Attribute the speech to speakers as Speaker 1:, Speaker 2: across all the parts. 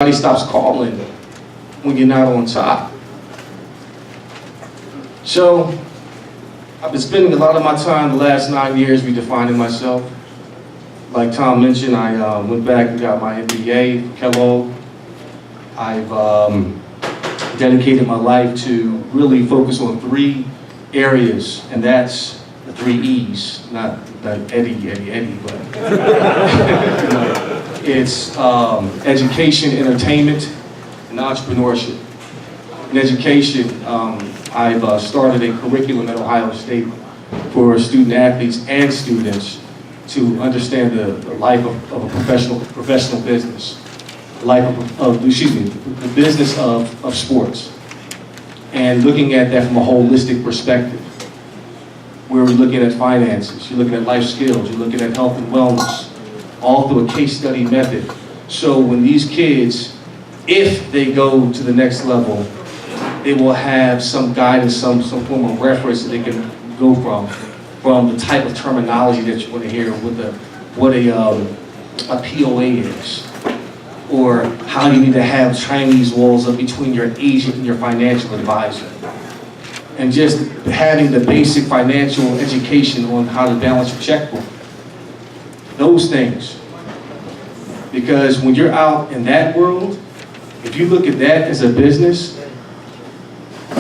Speaker 1: Nobody stops calling when you're not on top. So, I've been spending a lot of my time the last 9 years redefining myself. Like Tom mentioned, I went back and got my MBA from Kellogg. I've dedicated my life to really focus on 3 areas, and that's the 3 E's, not like Eddie, but it's education, entertainment, and entrepreneurship. In education, I've started a curriculum at Ohio State for student athletes and students to understand the life of a professional business, the business of sports, and looking at that from a holistic perspective, where we're looking at finances, you're looking at life skills, you're looking at health and wellness, all through a case study method. So when these kids, if they go to the next level, they will have some guidance, some form of reference that they can go from the type of terminology that you want to hear, what a POA is, or how you need to have Chinese walls up between your agent and your financial advisor. And just having the basic financial education on how to balance your checkbook. Those things. Because when you're out in that world, if you look at that as a business,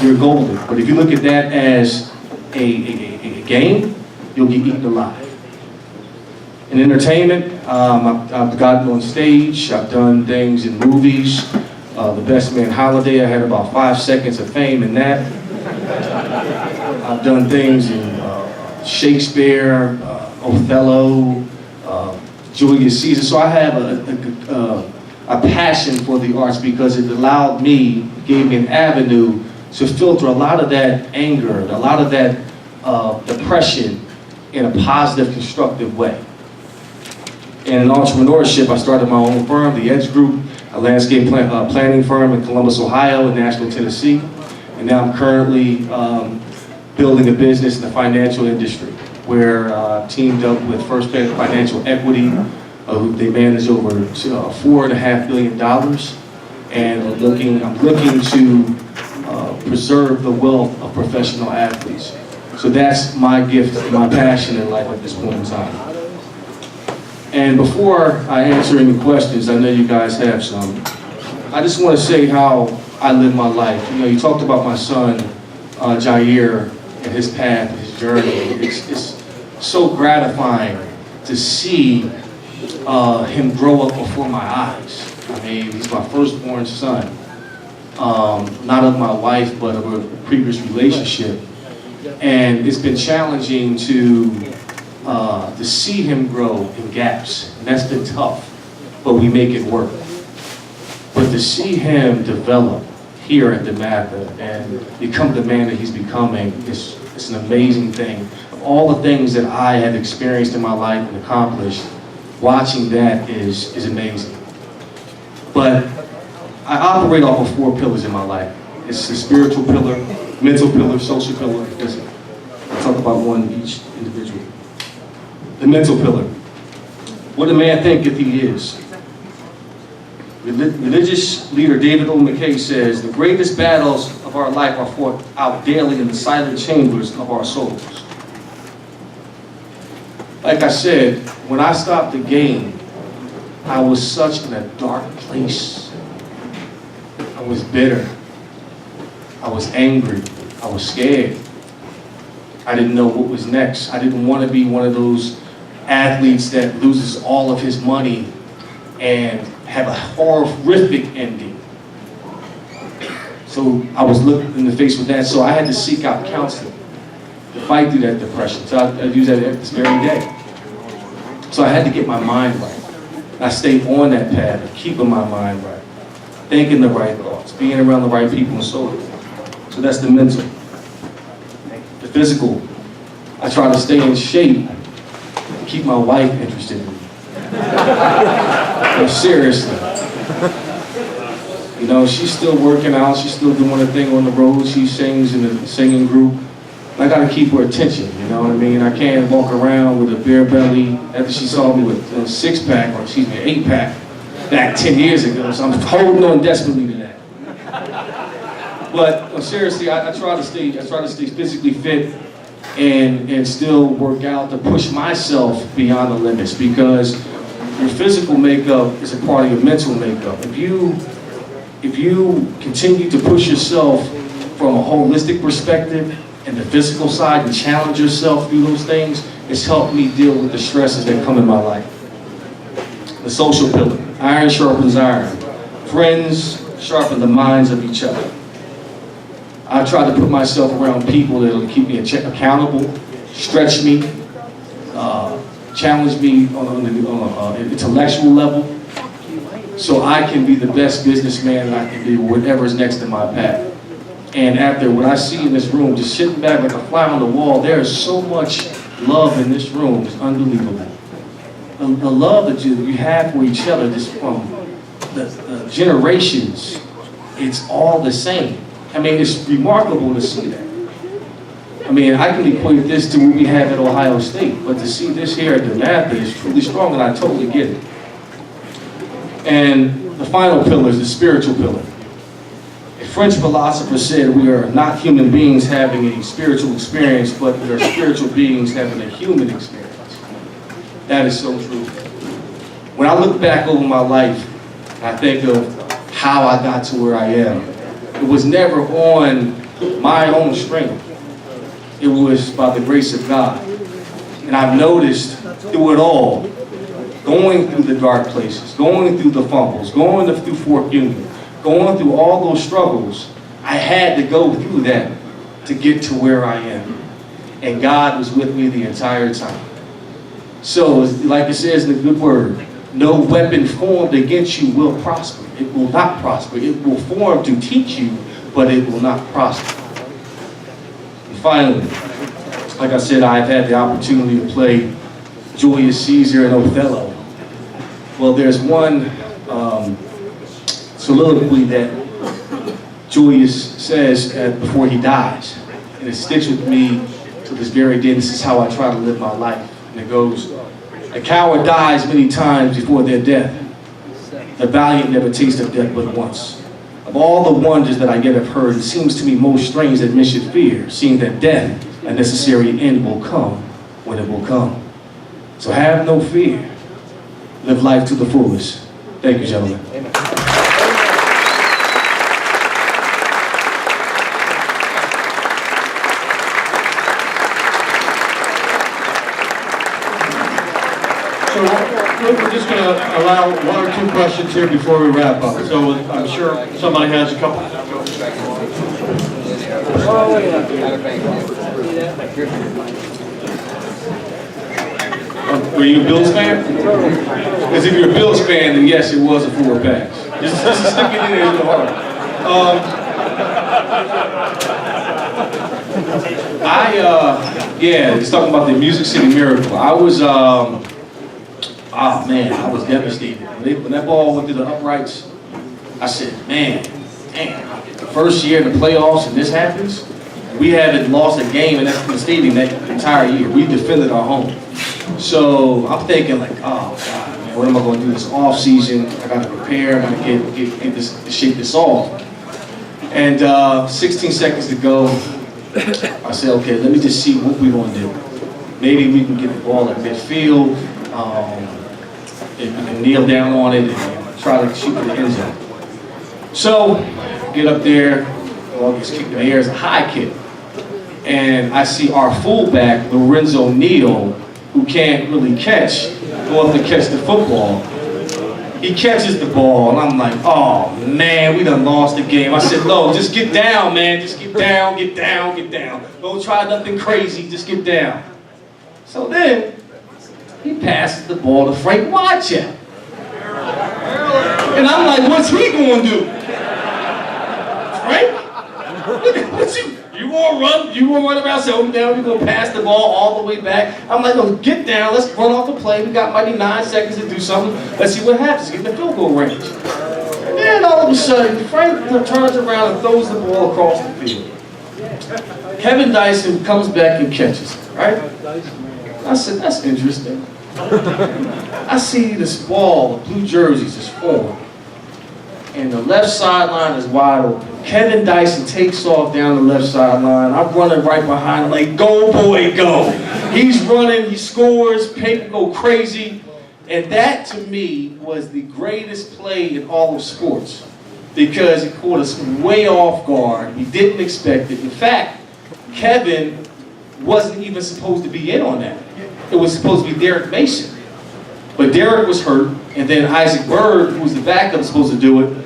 Speaker 1: you're golden. But if you look at that as a game, you'll get eaten alive. In entertainment, I've gotten on stage, I've done things in movies. The Best Man Holiday, I had about 5 seconds of fame in that. I've done things in Shakespeare, Othello, Julius Caesar. So I have a passion for the arts because it allowed me, gave me an avenue to filter a lot of that anger, a lot of that depression in a positive, constructive way. And in entrepreneurship, I started my own firm, the Edge Group, a landscape planning firm in Columbus, Ohio, and Nashville, Tennessee. And now I'm currently building a business in the financial industry, where I've teamed up with First Bank Financial Equity. They manage over $4.5 billion, and I'm looking to preserve the wealth of professional athletes. So that's my gift, my passion in life at this point in time. And before I answer any questions, I know you guys have some, I just want to say how I live my life. You know, you talked about my son, Jair, and his path, his journey. It's so gratifying to see him grow up before my eyes. I mean, he's my firstborn son. Not of my wife, but of a previous relationship. And it's been challenging to see him grow in gaps. And that's been tough, but we make it work. But to see him develop here at DeMatha and become the man that he's becoming, it's an amazing thing. Of all the things that I have experienced in my life and accomplished, watching that is amazing. But I operate off of 4 pillars in my life. It's the spiritual pillar, mental pillar, social pillar, and physical. I'll talk about one each individually. The mental pillar. What a man thinketh he is. Religious leader David O. McKay says, the greatest battles of our life are fought out daily in the silent chambers of our souls. Like I said, when I stopped the game, I was such in a dark place. I was bitter. I was angry. I was scared. I didn't know what was next. I didn't want to be one of those athletes that loses all of his money and have a horrific ending. So I was looked in the face with that, so I had to seek out counseling to fight through that depression. So I use that this very day. So I had to get my mind right. I stayed on that path of keeping my mind right, thinking the right thoughts, being around the right people and so on. So that's the mental. The physical, I try to stay in shape and keep my wife interested in me. No, seriously. You know, she's still working out, she's still doing her thing on the road, she sings in a singing group. I gotta keep her attention, you know what I mean? I can't walk around with a bare belly after she saw me with a 6-pack, or excuse me, an 8-pack. back 10 years ago, so I'm holding on desperately to that. But seriously, I try to stay physically fit and still work out to push myself beyond the limits, because your physical makeup is a part of your mental makeup. If you continue to push yourself from a holistic perspective and the physical side and challenge yourself through those things, it's helped me deal with the stresses that come in my life. The social pillar, iron sharpens iron. Friends sharpen the minds of each other. I try to put myself around people that will keep me accountable, stretch me, challenge me on an intellectual level, so I can be the best businessman that I can be, whatever's next in my path. And after what I see in this room, just sitting back like a fly on the wall, there is so much love in this room. It's unbelievable. The love that you have for each other, just from the generations, it's all the same. I mean, it's remarkable to see that. I mean, I can equate this to what we have at Ohio State, but to see this here at DeMatha is truly strong, and I totally get it. And the final pillar is the spiritual pillar. A French philosopher said we are not human beings having a spiritual experience, but we are spiritual beings having a human experience. That is so true. When I look back over my life, I think of how I got to where I am. It was never on my own strength. It was by the grace of God. And I've noticed through it all, going through the dark places, going through the fumbles, going through Fort Union, going through all those struggles, I had to go through that to get to where I am. And God was with me the entire time. So, like it says in the good word, no weapon formed against you will prosper. It will not prosper. It will form to teach you, but it will not prosper. And finally, like I said, I've had the opportunity to play Julius Caesar and Othello. Well, there's one soliloquy that Julius says before he dies, and it sticks with me to this very day. This is how I try to live my life. And it goes, a coward dies many times before their death. The valiant never tasted death but once. Of all the wonders that I yet have heard, it seems to me most strange that men should fear, seeing that death, a necessary end, will come when it will come. So have no fear. Live life to the fullest. Thank you, gentlemen. Amen.
Speaker 2: So we're just going to allow one or two questions here before we wrap up. So I'm sure somebody has a couple.
Speaker 1: Were you a Bills fan? Because if you're a Bills fan, then yes, it was a 4-pack. Just stick it in there in the heart. Yeah, it's talking about the Music City Miracle. I was, I was devastated. When that ball went through the uprights, I said, man, the first year in the playoffs and this happens, we haven't lost a game in the stadium that entire year. We defended our home. So I'm thinking like, oh God, man, what am I going to do this off season? I got to prepare. I got to get this, shake this off. And 16 seconds to go, I said, okay, let me just see what we're going to do. Maybe we can get the ball at midfield, and we can kneel down on it and try to shoot for the end zone. So get up there, ball gets kicked in the air as a high kick. And I see our fullback, Lorenzo Neal, who can't really catch, go up to catch the football. He catches the ball, and I'm like, oh man, we done lost the game. I said, no, just get down, man. Just get down, get down, get down. Don't try nothing crazy, just get down. So then, he passes the ball to Frank Watchett. And I'm like, what's he going to do? Frank? What's you gonna run? You gonna run around? So now we're gonna pass the ball all the way back. I'm like, no, get down. Let's run off the play. We got maybe 9 seconds to do something. Let's see what happens. Get in the field goal range. And then all of a sudden, Frank turns around and throws the ball across the field. Kevin Dyson comes back and catches it. Right? I said, that's interesting. I see this wall of blue jerseys just form, and the left sideline is wide open. Kevin Dyson takes off down the left sideline. I'm running right behind him like, go boy, go. He's running, he scores, people go crazy. And that to me was the greatest play in all of sports because it caught us way off guard. We didn't expect it. In fact, Kevin wasn't even supposed to be in on that. It was supposed to be Derek Mason. But Derek was hurt, and then Isaac Bird, who was the backup, was supposed to do it.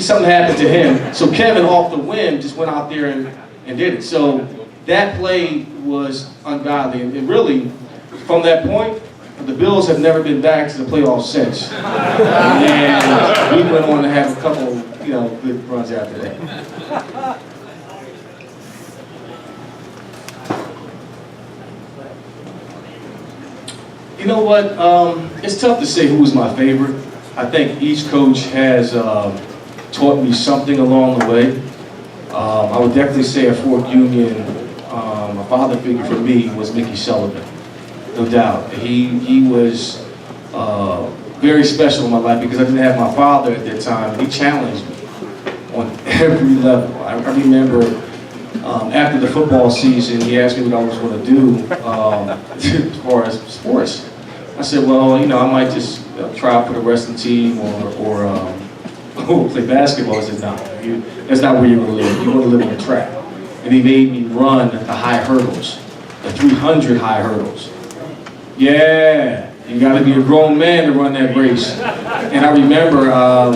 Speaker 1: Something happened to him. So Kevin, off the whim, just went out there and did it. So that play was ungodly. And really, from that point, the Bills have never been back to the playoffs since. And we went on to have a couple, good runs after that. You know what? It's tough to say who was my favorite. I think each coach has taught me something along the way. I would definitely say at Fort Union, a father figure for me was Mickey Sullivan, no doubt. He was very special in my life because I didn't have my father at that time. He challenged me on every level. I remember after the football season, he asked me what I was going to do as far as sports. I said, well, I might just try out for the wrestling team or play basketball. I said, no, that's not where you're going to live. You're going to live on the track. And he made me run the high hurdles, the 300 high hurdles. Yeah, you got to be a grown man to run that race. And I remember a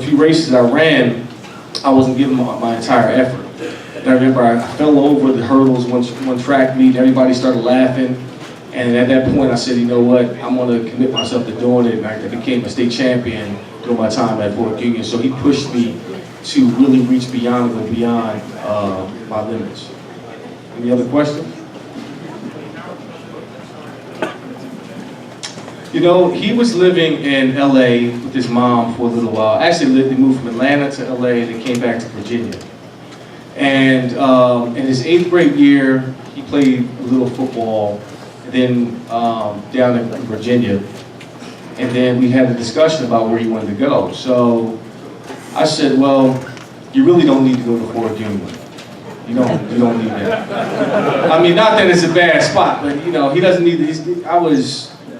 Speaker 1: few races I ran, I wasn't giving my entire effort. And I remember I fell over the hurdles one track meet. Everybody started laughing. And at that point, I said, you know what? I'm going to commit myself to doing it. And I became a state champion during my time at Fort Union. So he pushed me to really reach beyond and go beyond my limits. Any other questions? He was living in LA with his mom for a little while. Actually, they moved from Atlanta to LA and they came back to Virginia. And in his 8th grade year, he played a little football. Then down in Virginia, and then we had a discussion about where he wanted to go. So I said, well, you really don't need to go to Fort Union. You don't need that. I mean, not that it's a bad spot, but he doesn't need this.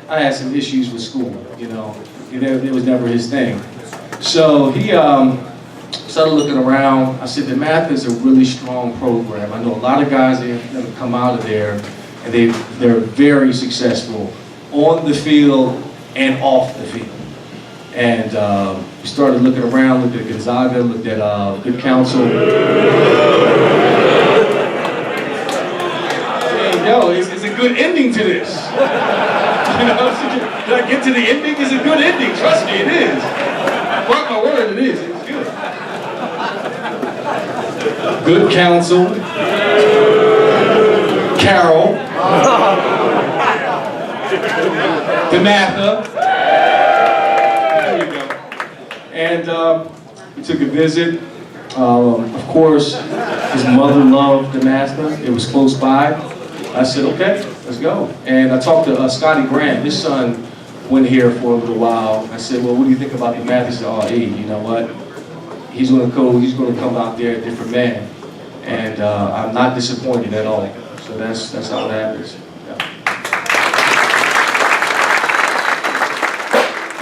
Speaker 1: I had some issues with school. It was never his thing. So he started looking around. I said, DeMatha is a really strong program. I know a lot of guys that have come out of there. And they're very successful on the field and off the field. And we started looking around, looked at Gonzaga, looked at Good Counsel. It's a good ending to this. Did I get to the ending? It's a good ending. Trust me, it is. Mark my word, it is. It's good. Good Counsel. Carol. DeMatha. There you go. And we took a visit. Of course, his mother loved DeMatha. It was close by. I said, okay, let's go. And I talked to Scotty Graham. His son went here for a little while. I said, well, what do you think about DeMatha? He said, oh, hey, you know what? He's going to come out there a different man. And I'm not disappointed at all. So that's how it happens. Yeah.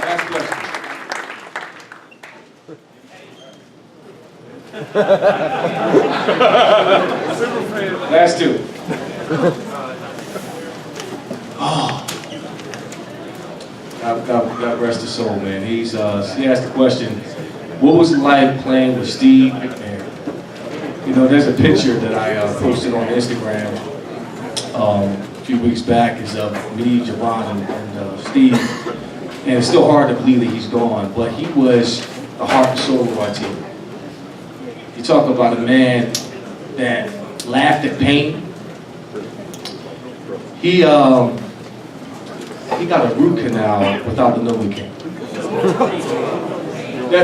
Speaker 1: Last question. Last two. Oh. God rest his soul, man. He asked the question, what was it like playing with Steve McNair? There's a picture that I posted on Instagram a few weeks back. Is of me, Javon, and Steve. And it's still hard to believe that he's gone, but he was the heart and soul of our team. You talk about a man that laughed at pain. He got a root canal without the Novocaine.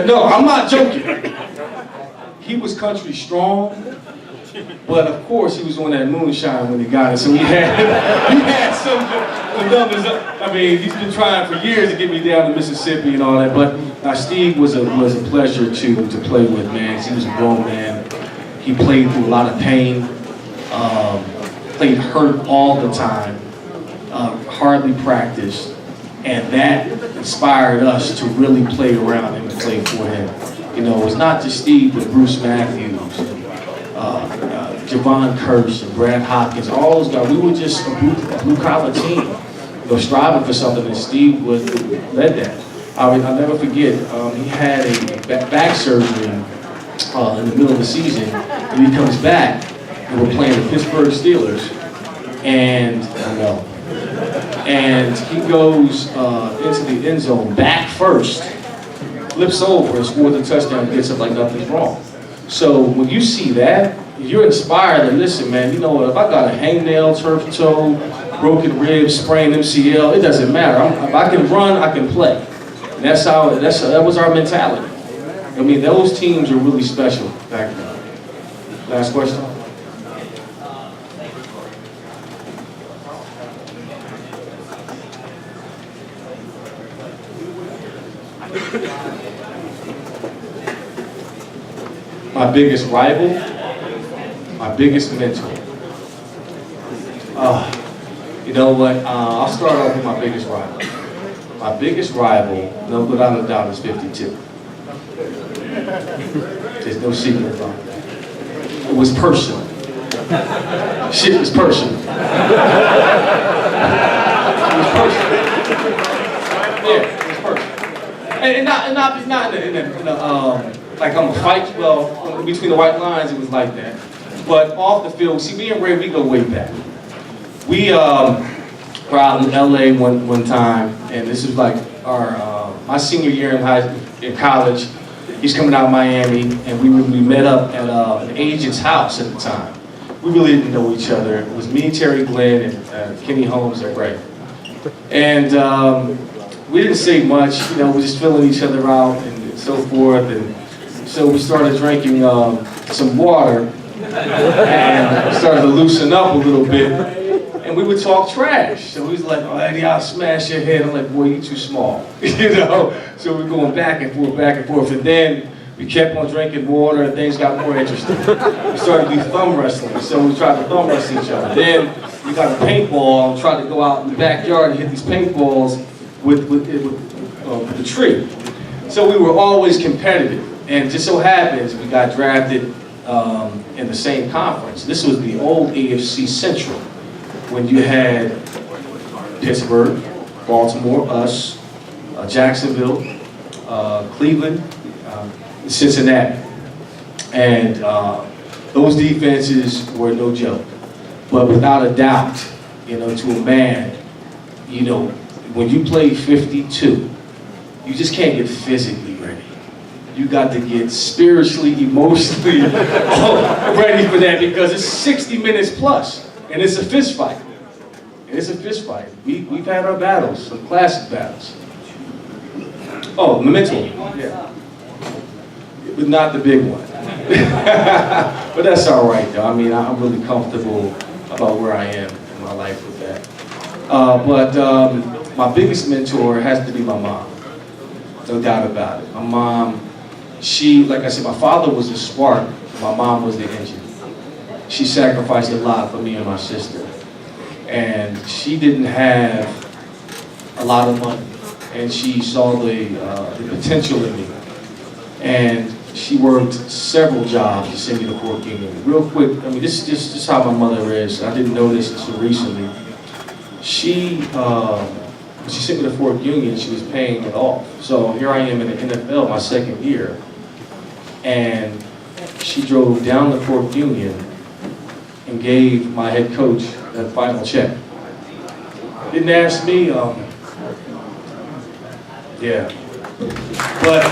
Speaker 1: No, I'm not joking. He was country strong. But of course, he was on that moonshine when he got it, so he had some the numbers. I mean, he's been trying for years to get me down to Mississippi and all that. But Steve was a pleasure to play with, man. He was a grown man. He played through a lot of pain, played hurt all the time, hardly practiced, and that inspired us to really play around him and play for him. You know, it was not just Steve, but Bruce Matthews, Javon Curse, and Brad Hopkins, all those guys. We were just a blue-collar team, you know, striving for something, and Steve led that. I'll never forget, he had a back surgery in the middle of the season, and he comes back, and we're playing the Pittsburgh Steelers, and he goes into the end zone back first, flips over and scores a touchdown and gets up like nothing's wrong. So when you see that, you're inspired to listen, man. You know what? If I got a hangnail, turf toe, broken ribs, sprained MCL, it doesn't matter. If I can run, I can play. And that was our mentality. I mean, those teams are really special back then. Last question. My biggest rival, my biggest mentor. You know what? I'll start off with my biggest rival. My biggest rival, no, without a doubt, is 52. There's no secret about that. It was personal. Shit was personal. It was personal. Yeah, it was personal. And not in a like I'm a fight. Well, between the white lines, it was like that. But off the field, see, me and Ray, we go way back. We were out in LA one time, and this was like my senior year in college. He's coming out of Miami, and we met up at an agent's house at the time. We really didn't know each other. It was me, Terry Glenn, and Kenny Holmes and Ray. And we didn't say much, you know, we were just filling each other out and so forth. And so we started drinking some water and started to loosen up a little bit. And we would talk trash. So he was like, "Oh, Eddie, I'll smash your head." I'm like, "Boy, you're too small." You know? So we're going back and forth. And then we kept on drinking water and things got more interesting. We started to do thumb wrestling. So we tried to thumb wrestle each other. Then we got a paintball and tried to go out in the backyard and hit these paintballs with the tree. So we were always competitive. And just so happens we got drafted in the same conference. This was the old AFC Central, when you had Pittsburgh, Baltimore, us, Jacksonville, Cleveland, Cincinnati. And those defenses were no joke. But without a doubt, you know, to a man, you know, when you play 52, you just can't get physically ready. You got to get spiritually, emotionally ready for that, because it's 60 minutes plus, and it's a fist fight. It's a fist fight. We've had our battles, some classic battles. Oh, Memento, yeah. But not the big one. But that's all right, though. I mean, I'm really comfortable about where I am in my life with that. But my biggest mentor has to be my mom. No doubt about it. My mom, she, like I said, my father was the spark, my mom was the engine. She sacrificed a lot for me and my sister. And she didn't have a lot of money. And she saw the potential in me. And she worked several jobs to send me to Fort Union. Real quick, I mean, this is how my mother is. I didn't know this until recently. She sent me to Fort Union, she was paying it off. So here I am in the NFL, my second year. And she drove down to Fort Union and gave my head coach that final check. Didn't ask me, yeah. But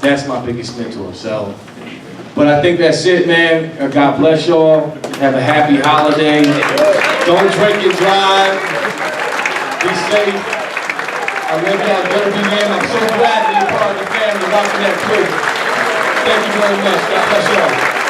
Speaker 1: that's my biggest mentor. So, but I think that's it, man. God bless y'all. Have a happy holiday. Don't drink and drive. Be safe.
Speaker 2: I love y'all. Better be man. I'm so glad to be a part of the family watching that too. Thank you very much. God bless y'all.